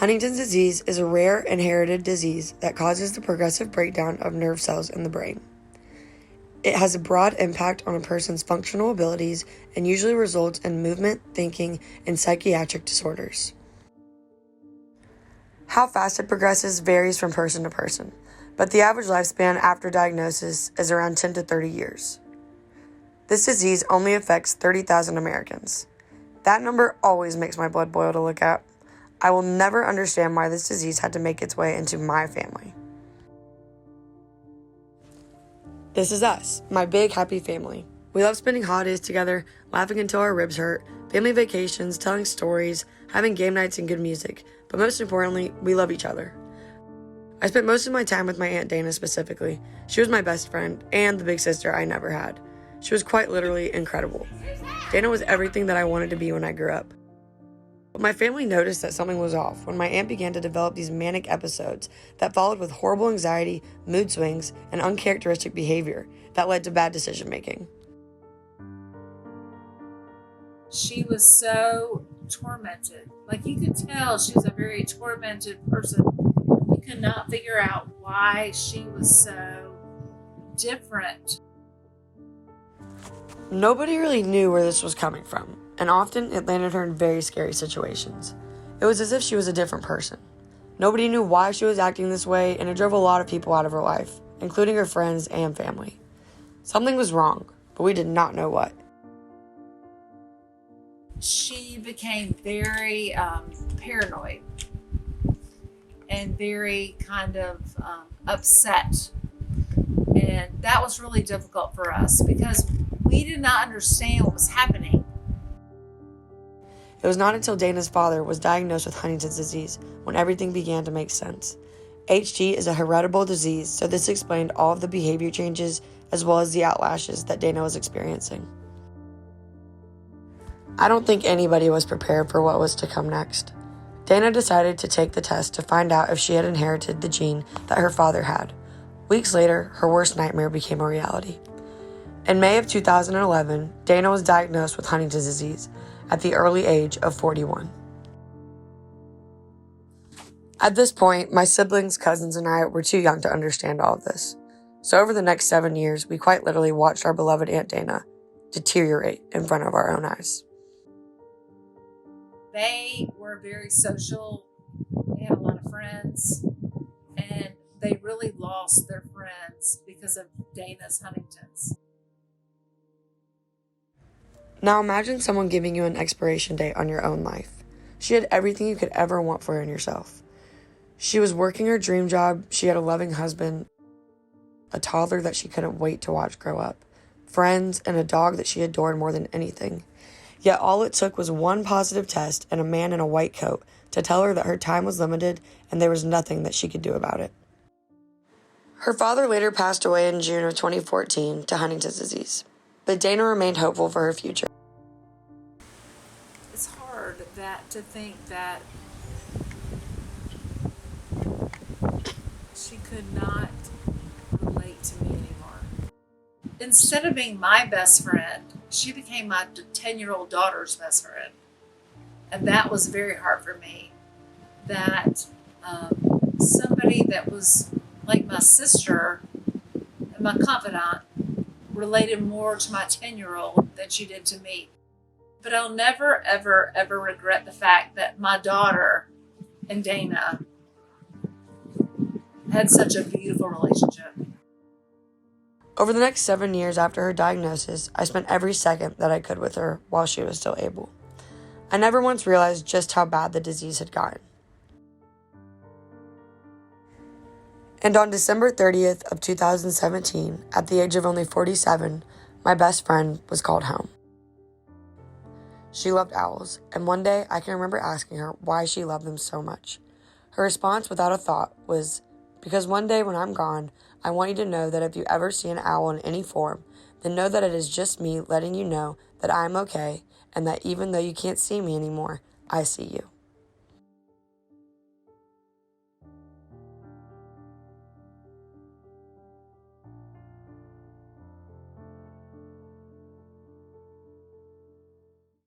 Huntington's disease is a rare inherited disease that causes the progressive breakdown of nerve cells in the brain. It has a broad impact on a person's functional abilities and usually results in movement, thinking, and psychiatric disorders. How fast it progresses varies from person to person, but the average lifespan after diagnosis is around 10 to 30 years. This disease only affects 30,000 Americans. That number always makes my blood boil to look at. I will never understand why this disease had to make its way into my family. This is us, my big happy family. We love spending holidays together, laughing until our ribs hurt, family vacations, telling stories, having game nights and good music, but most importantly, we love each other. I spent most of my time with my Aunt Dana specifically. She was my best friend and the big sister I never had. She was quite literally incredible. Dana was everything that I wanted to be when I grew up. But my family noticed that something was off when my aunt began to develop these manic episodes that followed with horrible anxiety, mood swings, and uncharacteristic behavior that led to bad decision making. She was so tormented. Like, you could tell she was a very tormented person. We could not figure out why she was so different. Nobody really knew where this was coming from, and often it landed her in very scary situations. It was as if she was a different person. Nobody knew why she was acting this way, and it drove a lot of people out of her life, including her friends and family. Something was wrong, but we did not know what. She became very paranoid and very kind of upset. And that was really difficult for us because we did not understand what was happening. It was not until Dana's father was diagnosed with Huntington's disease when everything began to make sense. HT is a heritable disease, so this explained all of the behavior changes as well as the outlashes that Dana was experiencing. I don't think anybody was prepared for what was to come next. Dana decided to take the test to find out if she had inherited the gene that her father had. Weeks later, her worst nightmare became a reality. In May of 2011, Dana was diagnosed with Huntington's disease at the early age of 41. At this point, my siblings, cousins, and I were too young to understand all of this. So over the next 7 years, we quite literally watched our beloved Aunt Dana deteriorate in front of our own eyes. They were very social. They had a lot of friends, and they really lost their friends because of Dana's Huntington's. Now imagine someone giving you an expiration date on your own life. She had everything you could ever want for her and yourself. She was working her dream job, she had a loving husband, a toddler that she couldn't wait to watch grow up, friends, and a dog that she adored more than anything. Yet all it took was one positive test and a man in a white coat to tell her that her time was limited and there was nothing that she could do about it. Her father later passed away in June of 2014 to Huntington's disease, but Dana remained hopeful for her future. It's hard to think that she could not relate to me anymore. Instead of being my best friend, she became my 10-year-old daughter's best friend. And that was very hard for me. That somebody that was like my sister and my confidant related more to my 10-year-old than she did to me. But I'll never, ever, ever regret the fact that my daughter and Dana had such a beautiful relationship. Over the next 7 years after her diagnosis, I spent every second that I could with her while she was still able. I never once realized just how bad the disease had gotten. And on December 30th of 2017, at the age of only 47, my best friend was called home. She loved owls, and one day I can remember asking her why she loved them so much. Her response without a thought was, "Because one day when I'm gone, I want you to know that if you ever see an owl in any form, then know that it is just me letting you know that I'm okay and that even though you can't see me anymore, I see you."